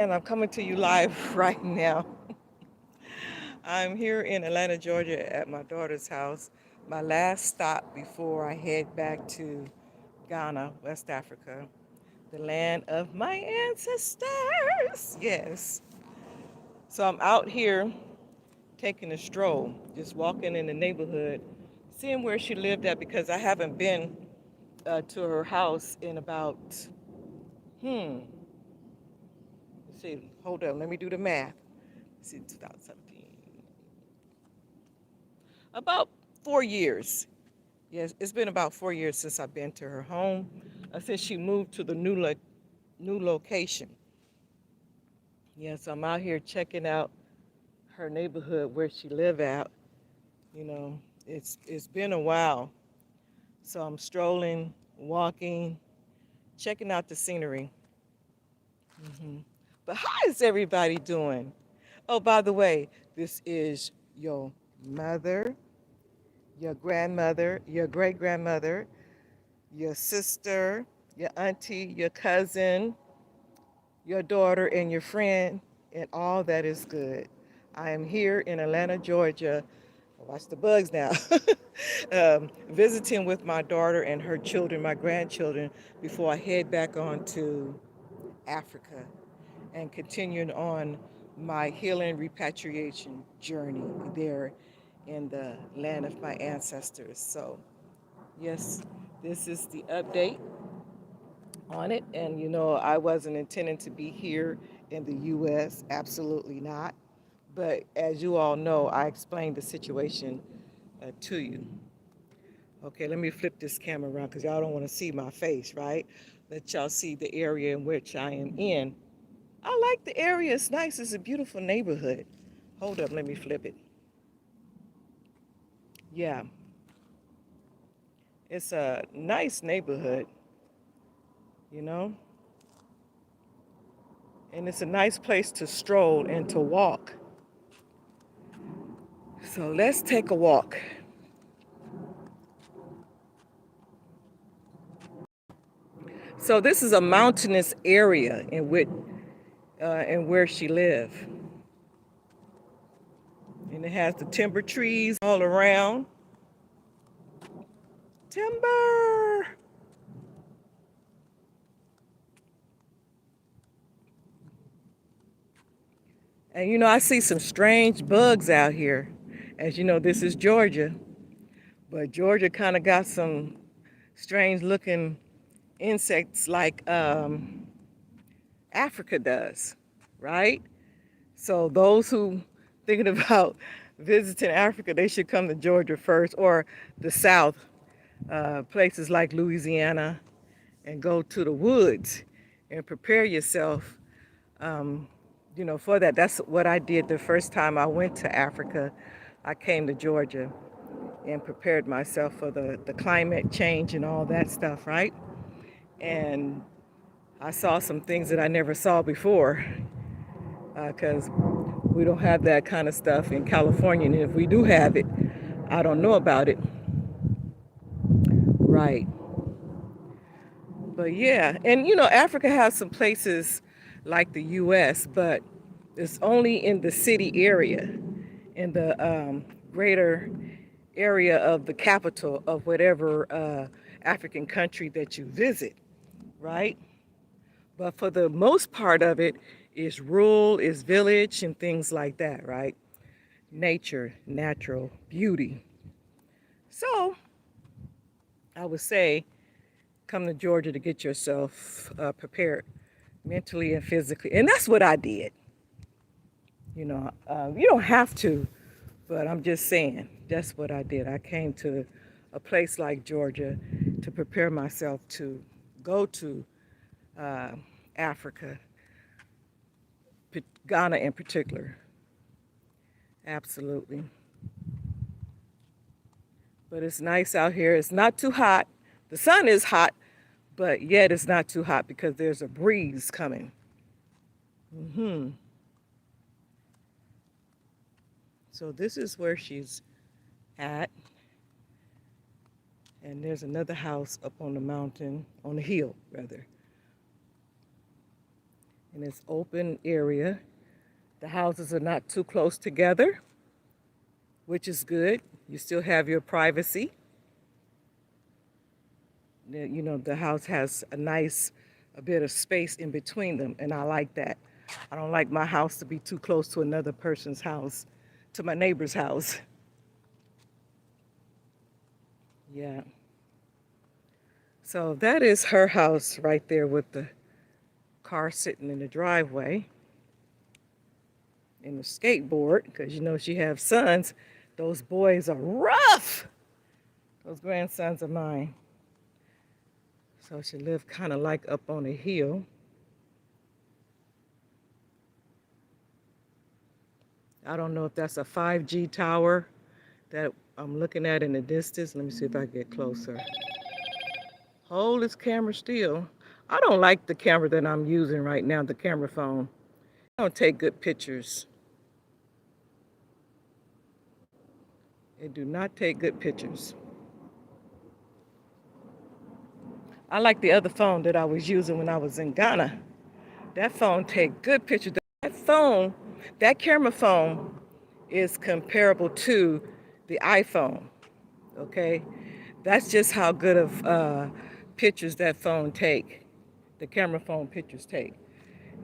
And I'm coming to you live right now. I'm here in Atlanta, Georgia at my daughter's house, my last stop before I head back to Ghana, West Africa, the land of my ancestors. Yes. So I'm out here taking a stroll, just walking in the neighborhood, seeing where she lived at because I haven't been to her house in about, let's see, hold on, let me do the math. Let's see, 2017. About 4 years. Yes, it's been about 4 years since I've been to her home, since she moved to the new location. Yes, I'm out here checking out her neighborhood where she live at. You know, it's been a while, so I'm strolling, walking, checking out the scenery. hmm But how is everybody doing? Oh, by the way, this is your mother, your grandmother, your great grandmother, your sister, your auntie, your cousin, your daughter, and your friend, and all that is good. I am here in Atlanta, Georgia. Watch the bugs now. Visiting with my daughter and her children, my grandchildren, before I head back on to Africa and continuing on my healing repatriation journey there in the land of my ancestors. So, yes, this is the update on it. And I wasn't intending to be here in the U.S., absolutely not. But as you all know, I explained the situation to you. Okay, let me flip this camera around because y'all don't want to see my face, right? Let y'all see the area in which I am in. I like the area. It's nice. It's a beautiful neighborhood. Hold up, let me flip it. Yeah, it's a nice neighborhood, you know? And it's a nice place to stroll and to walk. So let's take a walk. So this is a mountainous area in where she lived, and it has the timber trees all around. Timber. And I see some strange bugs out here. As you know, this is Georgia, but Georgia kind of got some strange looking insects like Africa does, right? So those who thinking about visiting Africa, they should come to Georgia first or the South, places like Louisiana, and go to the woods and prepare yourself, for that. That's what I did the first time I went to Africa. I came to Georgia and prepared myself for the climate change and all that stuff, right? And I saw some things that I never saw before because we don't have that kind of stuff in California. And if we do have it, I don't know about it. Right. But yeah, and Africa has some places like the U.S., but it's only in the city area, in the greater area of the capital of whatever African country that you visit, right? But for the most part of it is rural, is village, and things like that, right? Nature, natural beauty. So I would say come to Georgia to get yourself prepared mentally and physically. And that's what I did. You don't have to, but I'm just saying that's what I did. I came to a place like Georgia to prepare myself to go to uh, Africa, Ghana in particular. Absolutely. But it's nice out here. It's not too hot. The sun is hot, but yet it's not too hot because there's a breeze coming. hmm So this is where she's at. And there's another house up on the mountain, on the hill, rather. in this open area. The houses are not too close together, which is good. You still have your privacy. You know, the house has a bit of space in between them, and I like that. I don't like my house to be too close to another person's house, to my neighbor's house. Yeah. So that is her house right there with the car sitting in the driveway and the skateboard, because you know she has sons. Those boys are rough. Those grandsons of mine. So she lived kind of like up on a hill. I don't know if that's a 5G tower that I'm looking at in the distance. Let me see if I get closer. Hold this camera still. I don't like the camera that I'm using right now, the camera phone. I don't take good pictures. It do not take good pictures. I like the other phone that I was using when I was in Ghana. That phone take good pictures. That phone, that camera phone is comparable to the iPhone, okay? That's just how good of pictures that phone take. The camera phone pictures take.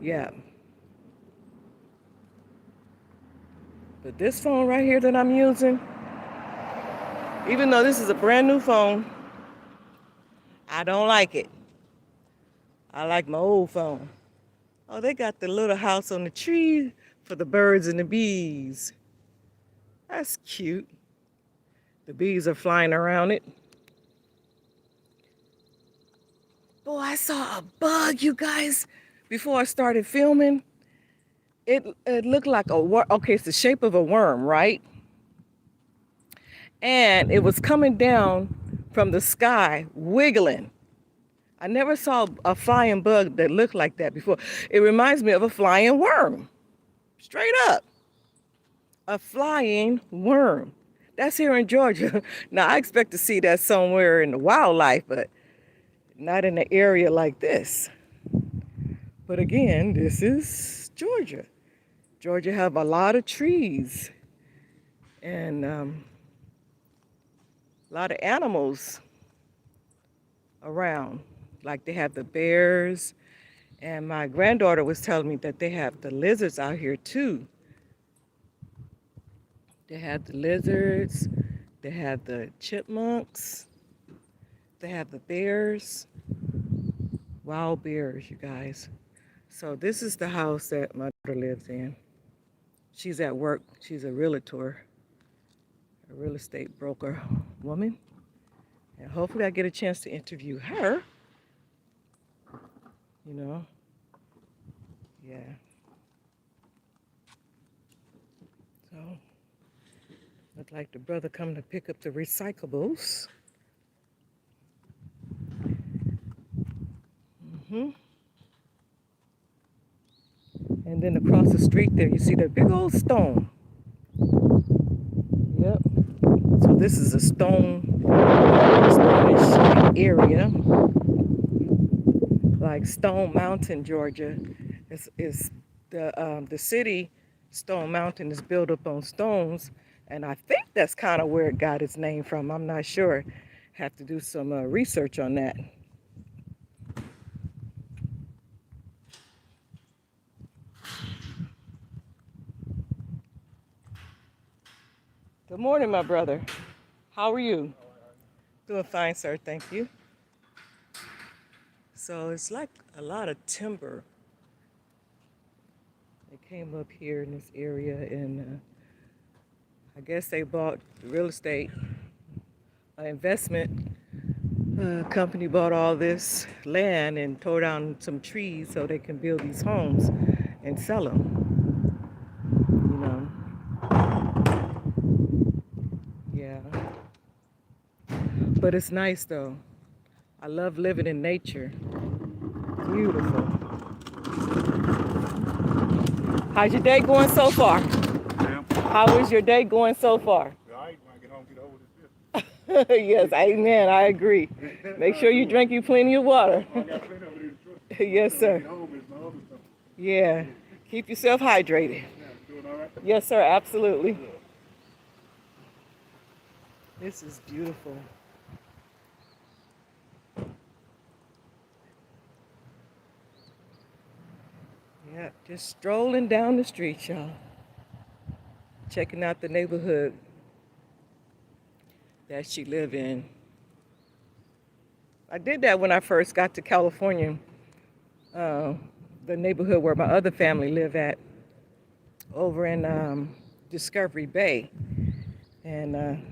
Yeah. But this phone right here that I'm using, even though this is a brand new phone, I don't like it. I like my old phone. Oh, they got the little house on the tree for the birds and the bees. That's cute. The bees are flying around it. Boy, I saw a bug, you guys, before I started filming. It looked like a worm. Okay, it's the shape of a worm, right? And it was coming down from the sky, wiggling. I never saw a flying bug that looked like that before. It reminds me of a flying worm. Straight up. A flying worm. That's here in Georgia. Now, I expect to see that somewhere in the wildlife, but not in an area like this. But again, this is Georgia. Georgia have a lot of trees and a lot of animals around. Like they have the bears, and my granddaughter was telling me that they have the lizards out here too. They have the lizards, they have the chipmunks, they have the bears, wild bears, you guys. So this is the house that my daughter lives in. She's at work. She's a realtor, a real estate broker woman. And hopefully I get a chance to interview her. You know, yeah. So, look like the brother come to pick up the recyclables. And then across the street there, you see that big old stone. Yep. So this is a stone-ish area, like Stone Mountain, Georgia. Is the city Stone Mountain is built up on stones, and I think that's kind of where it got its name from. I'm not sure. Have to do some research on that. Good morning, my brother. How are you? Doing fine, sir. Thank you. So it's like a lot of timber. They came up here in this area, and I guess they bought real estate, investment company bought all this land and tore down some trees so they can build these homes and sell them. You know. Yeah. But it's nice though. I love living in nature. Beautiful. How's your day going so far? Ma'am? How is your day going so far? All right, when I get home, get over this. Yes, amen. I agree. Make sure you drink you plenty of water. I got plenty of it in the truck. Yes, When I sir. get home, it's my other stuff. Yeah. Keep yourself hydrated. Yeah, you doing all right? Yes, sir. Absolutely. This is beautiful. Yeah. Just strolling down the street, y'all. Checking out the neighborhood that she live in. I did that when I first got to California. Uh, the neighborhood where my other family live at, over in Discovery Bay, and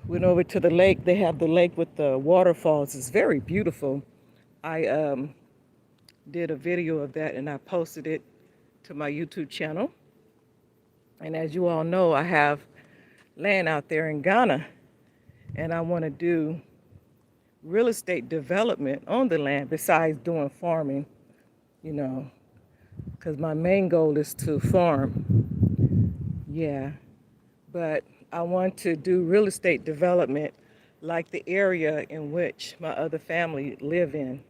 went over to the lake. They have the lake with the waterfalls. It's very beautiful. I did a video of that and I posted it to my YouTube channel. And as you all know, I have land out there in Ghana, and I want to do real estate development on the land besides doing farming, you know, because my main goal is to farm. Yeah, but I want to do real estate development like the area in which my other family live in,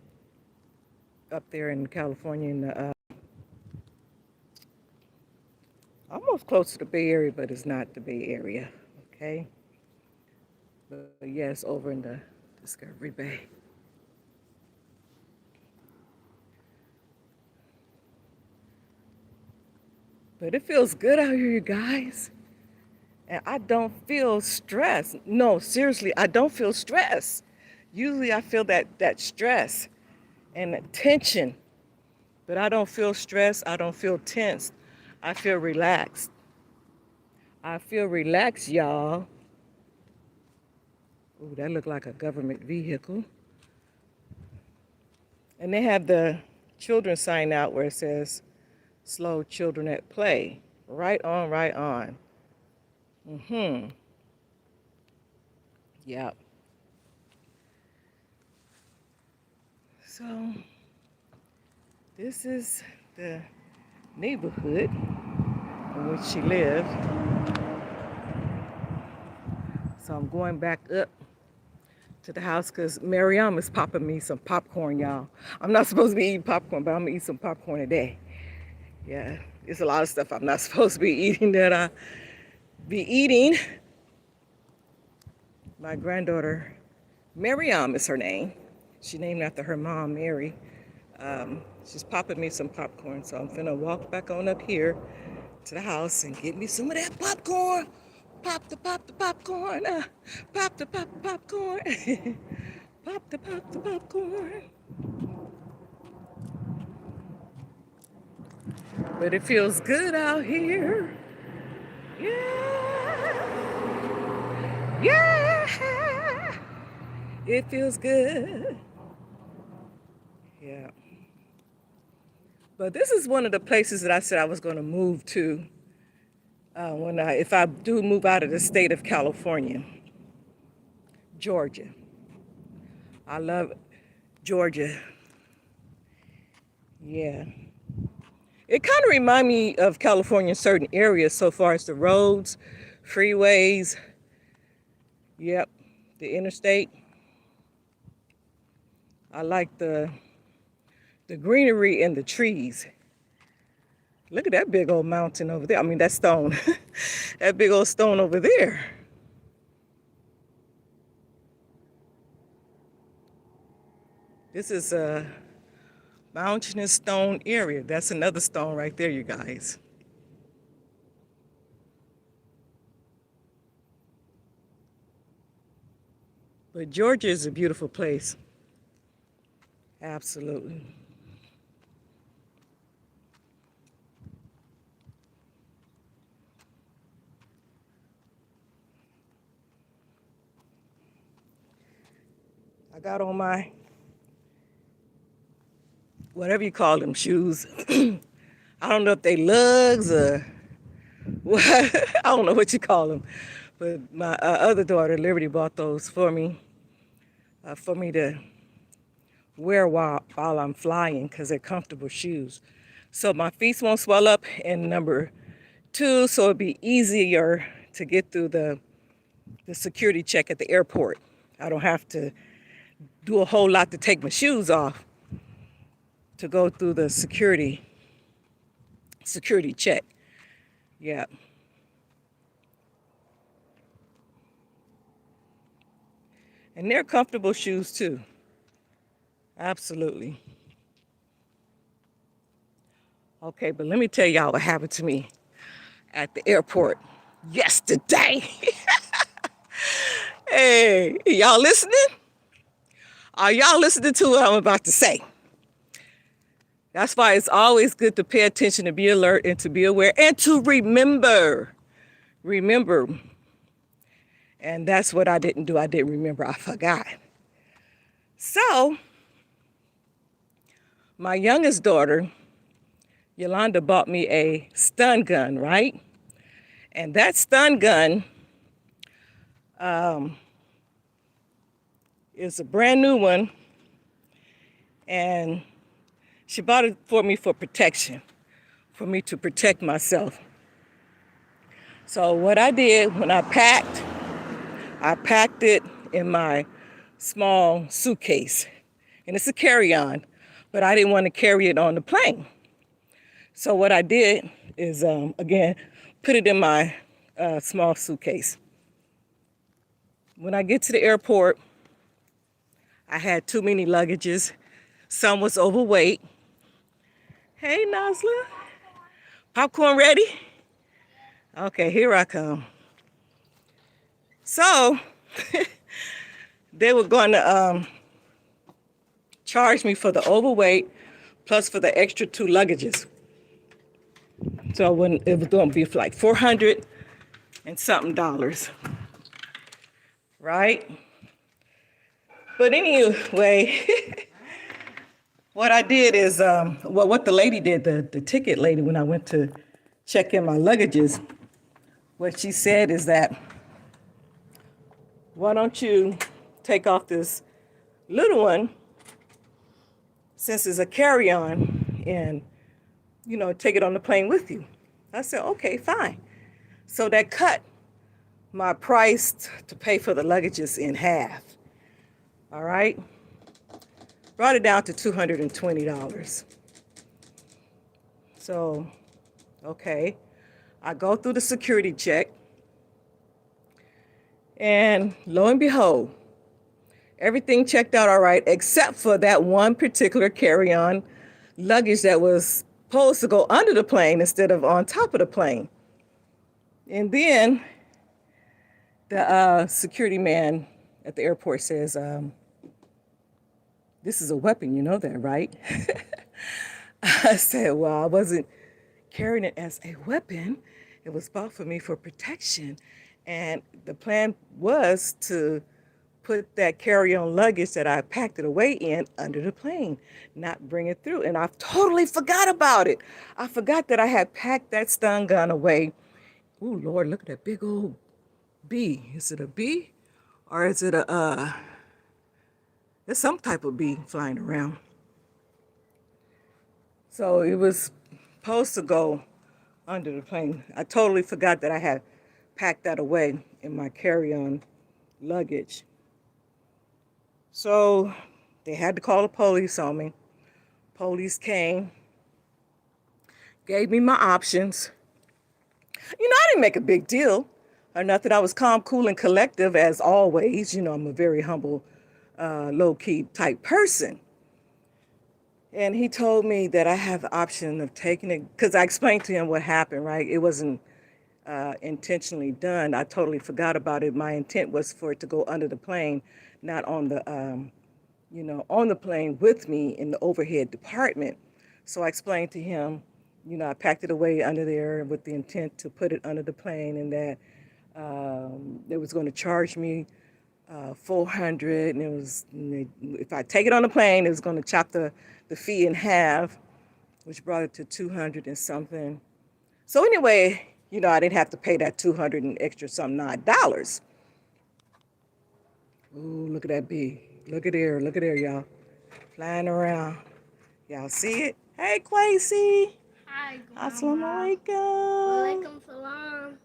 up there in California, in the, almost close to the Bay Area, but it's not the Bay Area, okay? But yes, over in the Discovery Bay. But it feels good out here, you guys. And I don't feel stress. No, seriously, I don't feel stress. Usually I feel that stress and that tension, but I don't feel stressed. I don't feel tense. I feel relaxed. I feel relaxed, y'all. Ooh, that looked like a government vehicle. And they have the children's sign out where it says, slow children at play. Right on, right on. Yep. So this is the neighborhood in which she lived. So I'm going back up to the house because Mariam is popping me some popcorn, y'all. I'm not supposed to be eating popcorn, but I'm gonna eat some popcorn today. Yeah, there's a lot of stuff I'm not supposed to be eating that I be eating. My granddaughter, Mariam is her name. She's named after her mom, Mary. She's popping me some popcorn, so I'm finna walk back on up here to the house and get me some of that popcorn. Pop the popcorn. Pop the popcorn. Pop the popcorn. But it feels good out here. Yeah. Yeah. It feels good. Yeah. But this is one of the places that I said I was going to move to if I do move out of the state of California. Georgia. I love Georgia. Yeah. It kind of reminds me of California in certain areas so far as the roads, freeways, yep, the interstate. I like the greenery and the trees. Look at that big old mountain over there. I mean, that stone. That big old stone over there. This is a mountainous stone area. That's another stone right there, you guys. But Georgia is a beautiful place. Absolutely. I got on my, whatever you call them, shoes. I don't know if they lugs or what. I don't know what you call them. But my other daughter, Liberty, bought those for me to wear while I'm flying because they're comfortable shoes. So my feet won't swell up. And number two, so it'd be easier to get through the security check at the airport. I don't have to do a whole lot to take my shoes off. to go through the security check. Yeah. And they're comfortable shoes too. Absolutely. Okay, but let me tell y'all what happened to me at the airport yesterday. Hey, y'all listening? Are y'all listening to what I'm about to say? That's why it's always good to pay attention, to be alert, and to be aware, and to remember. Remember. And that's what I didn't do. I didn't remember. I forgot. So, my youngest daughter, Yolanda, bought me a stun gun, right? And that stun gun is a brand new one. And she bought it for me for protection, for me to protect myself. So what I did when I packed it in my small suitcase. And it's a carry-on, but I didn't want to carry it on the plane. So what I did is, again, put it in my small suitcase. When I get to the airport, I had too many luggages. Some was overweight. Hey, Nasla. Popcorn ready? Okay, here I come. So, they were going to charge me for the overweight plus for the extra 2 luggages. So when it was going to be like $400 and something, right? But anyway, what I did is, what the lady did, the ticket lady, when I went to check in my luggages, what she said is that, why don't you take off this little one, since it's a carry-on, and, you know, take it on the plane with you. I said, okay, fine. So that cut my price to pay for the luggages in half. All right? Brought it down to $220. So, okay. I go through the security check. And lo and behold, everything checked out all right, except for that one particular carry-on luggage that was supposed to go under the plane instead of on top of the plane. And then the security man at the airport says, this is a weapon, you know that, right? I said, well, I wasn't carrying it as a weapon. It was bought for me for protection. And the plan was to put that carry-on luggage that I packed it away in under the plane, not bring it through. And I totally forgot about it. I forgot that I had packed that stun gun away. Ooh, Lord, look at that big old bee. Is it a bee? Or is it there's some type of bee flying around. So it was supposed to go under the plane. I totally forgot that I had packed that away in my carry-on luggage. So they had to call the police on me. Police came, gave me my options. You know, I didn't make a big deal or nothing. I was calm, cool, and collective as always. You know, I'm a very humble, low-key type person. And he told me that I have the option of taking it, because I explained to him what happened, right? It wasn't intentionally done. I totally forgot about it. My intent was for it to go under the plane, not on the, on the plane with me in the overhead department. So I explained to him, you know, I packed it away under there with the intent to put it under the plane, and that they was going to charge me $400, and it was, if I take it on the plane, it was going to chop the fee in half, which brought it to $200 and something. So anyway, you know, I didn't have to pay that $200 and extra some $9. Ooh, look at that bee. Look at there, y'all. Flying around. Y'all see it? Hey, Quasi. Hi, Assalamu alaikum. Walaikum salam.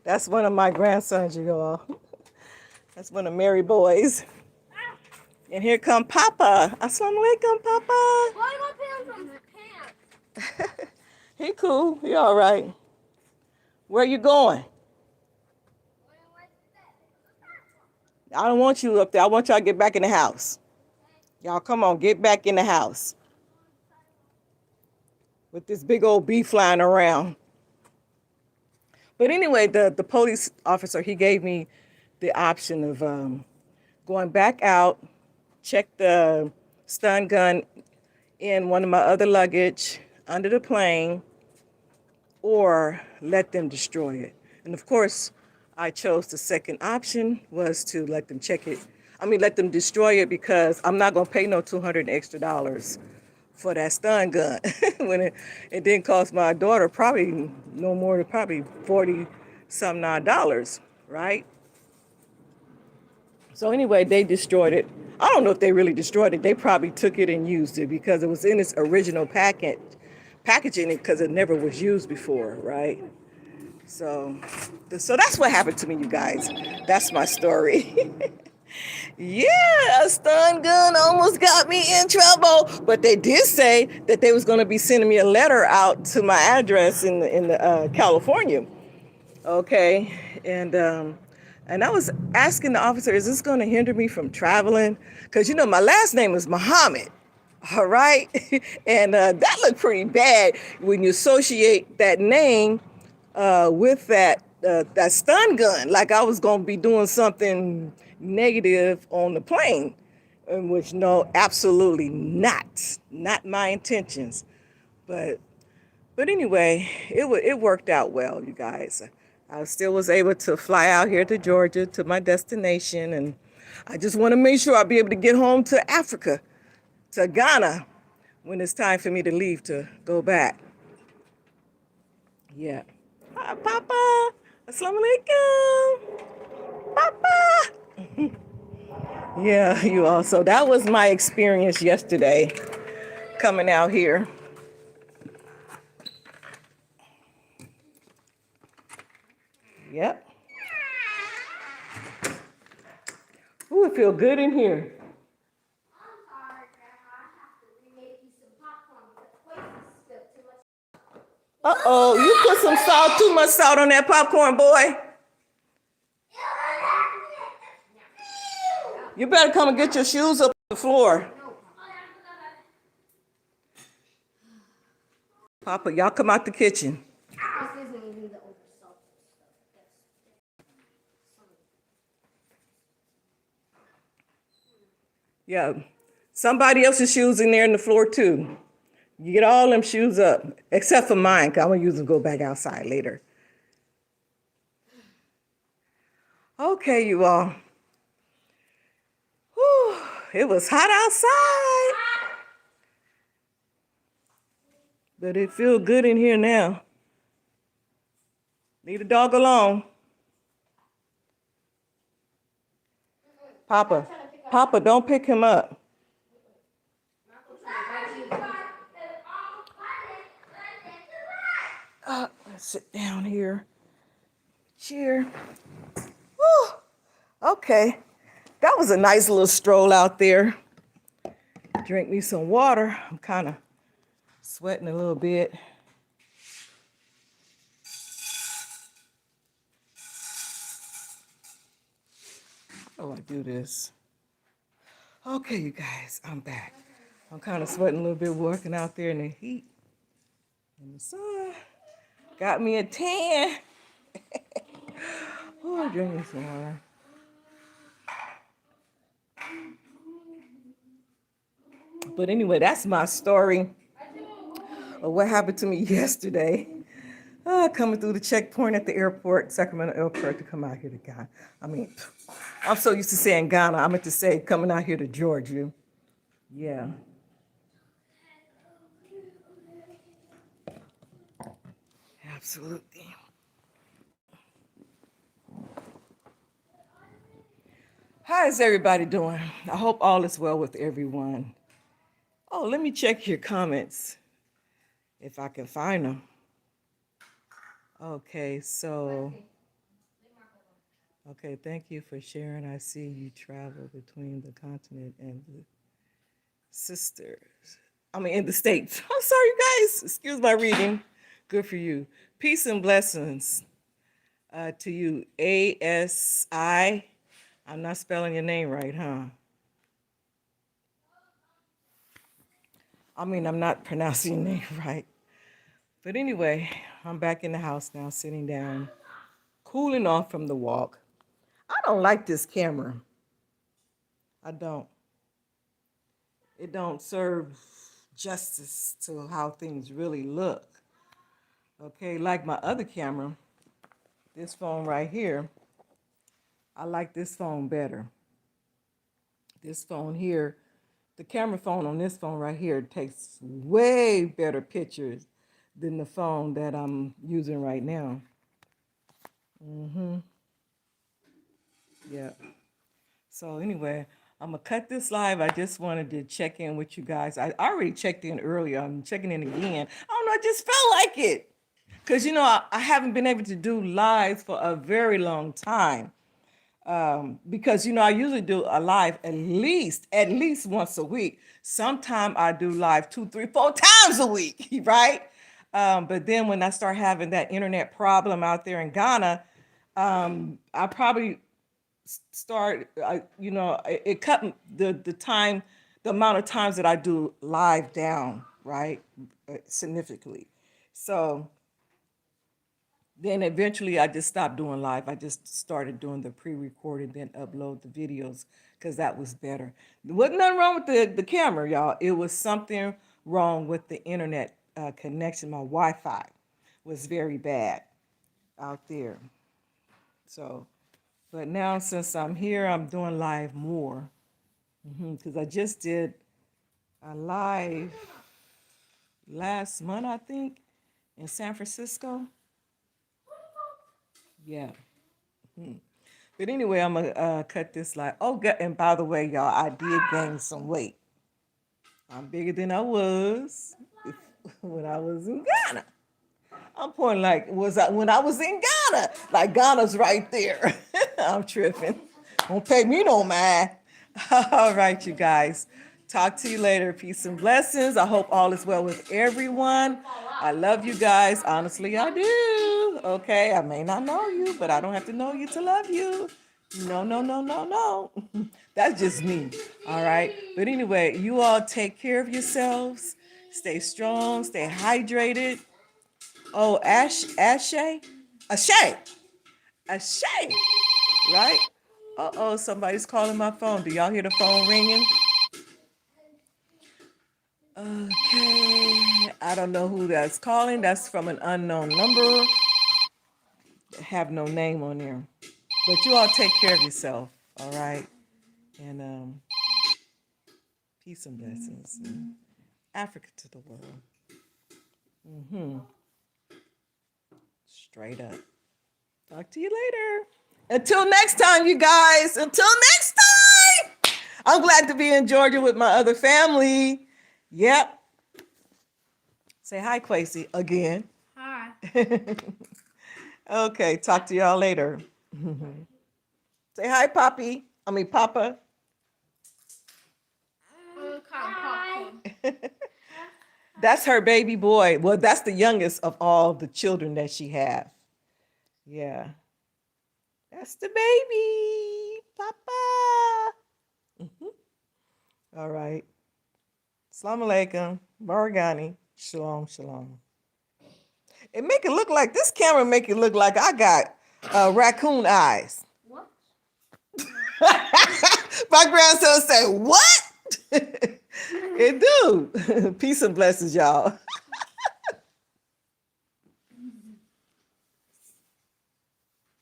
That's one of my grandsons, you all. That's one of Mary boys. And here come Papa. Assalamu alaikum, Papa. Why you gonna put on some pants? He cool. He all right. Where you going? I don't want you up there. I want y'all to get back in the house. Y'all come on, get back in the house. With this big old bee flying around. But anyway, the police officer, he gave me the option of going back out, check the stun gun in one of my other luggage under the plane, or let them destroy it. And of course, I chose the second option, was to let them let them destroy it, because I'm not gonna pay no $200 extra for that stun gun when it didn't cost my daughter probably no more than probably 40 some odd dollars, right? So anyway, they destroyed it. I don't know if they really destroyed it. They probably took it and used it because it was in its original packaging it, because it never was used before, right? So that's what happened to me, you guys. That's my story. Yeah, a stun gun almost got me in trouble, but they did say that they was going to be sending me a letter out to my address in California. Okay, and I was asking the officer, is this going to hinder me from traveling? Because my last name is Muhammad. All right, and that looked pretty bad when you associate that name with that stun gun, like I was going to be doing something negative on the plane, in which no, absolutely not my intentions. But anyway, it worked out well, you guys. I still was able to fly out here to Georgia, to my destination, and I just want to make sure I'll be able to get home to Africa, to Ghana, when it's time for me to leave to go back. Yeah. Hi, Papa. Assalamu alaikum. Papa. Yeah, you all. So that was my experience yesterday coming out here. Yep. Ooh, it feels good in here. Uh-oh, you put some salt, too much salt on that popcorn, boy. You better come and get your shoes up on the floor. Papa, y'all come out the kitchen. Yeah, somebody else's shoes in there on the floor, too. You get all them shoes up, except for mine, because I'm going to use them to go back outside later. Okay, you all. Whew, it was hot outside. But it feels good in here now. Leave the dog alone. Papa, don't pick him up. Let's sit down here. Chair. Whew. Okay. That was a nice little stroll out there. Drink me some water. I'm kind of sweating a little bit. How do I do this? Okay, you guys, I'm back. I'm kind of sweating a little bit, working out there in the heat, in the sun. Got me a tan. Oh, I'm drinking some water. But anyway, that's my story of what happened to me yesterday. Coming through the checkpoint at the airport, Sacramento Airport, to come out here to Ghana. I'm so used to saying Ghana, I meant to say coming out here to Georgia. Yeah. Absolutely. How is everybody doing? I hope all is well with everyone. Oh, let me check your comments if I can find them. Okay, so Okay, thank you for sharing. I see you travel between the continent and the sisters. I mean, in the States. I'm sorry, you guys. Excuse my reading. Good for you. Peace and blessings to you. ASI. I'm not spelling your name right, huh? I mean, I'm not pronouncing your name right. But anyway, I'm back in the house now, sitting down, cooling off from the walk. I don't like this camera. I don't. It don't serve justice to how things really look. Okay, like my other camera, this phone right here, I like this phone better. This phone here, the camera phone on this phone right here takes way better pictures than the phone that I'm using right now. Yeah. So anyway, I'm gonna cut this live. I just wanted to check in with you guys. I already checked in earlier. I'm checking in again. I don't know, I just felt like it. Because, I haven't been able to do lives for a very long time. Because, I usually do a live at least once a week. Sometimes I do live 2, 3, 4 times a week, right? But then when I start having that internet problem out there in Ghana, I probably start, it cut the time, the amount of times that I do live down, right? Significantly. So then eventually I just stopped doing live. I just started doing the pre-recorded, then upload the videos because that was better. There wasn't nothing wrong with the camera, y'all. It was something wrong with the internet connection. My Wi-Fi was very bad out there. So, but now since I'm here, I'm doing live more because I just did a live last month, I think, in San Francisco. Yeah. But anyway, I'm gonna cut this live. Oh, and by the way, y'all, I did gain some weight. I'm bigger than I was when I was in Ghana. I'm pointing like when I was in Ghana. Like Ghana's right there. I'm tripping. Don't pay me no mind. All right, you guys. Talk to you later. Peace and blessings. I hope all is well with everyone. I love you guys. Honestly, I do. Okay, I may not know you, but I don't have to know you to love you. No, no, no, no, no. That's just me. All right. But anyway, you all take care of yourselves. Stay strong. Stay hydrated. Oh, Ashay, right? Uh-oh, somebody's calling my phone. Do y'all hear the phone ringing? Okay, I don't know who that's calling. That's from an unknown number. Have no name on there. But you all take care of yourself, all right? And peace and blessings. Africa to the world. Straight up. Talk to you later. Until next time, you guys. Until next time. I'm glad to be in Georgia with my other family. Yep. Say hi, Quasi, again. Hi. Okay, talk to y'all later. Say hi, Poppy. Papa. That's her baby boy. Well, that's the youngest of all the children that she has. Yeah. That's the baby, Papa. All right. Assalamu alaikum. Baragani. Shalom, shalom. It make it look like, this camera make it look like I got raccoon eyes. What? My grandson said, what? It do. Peace and blessings, y'all.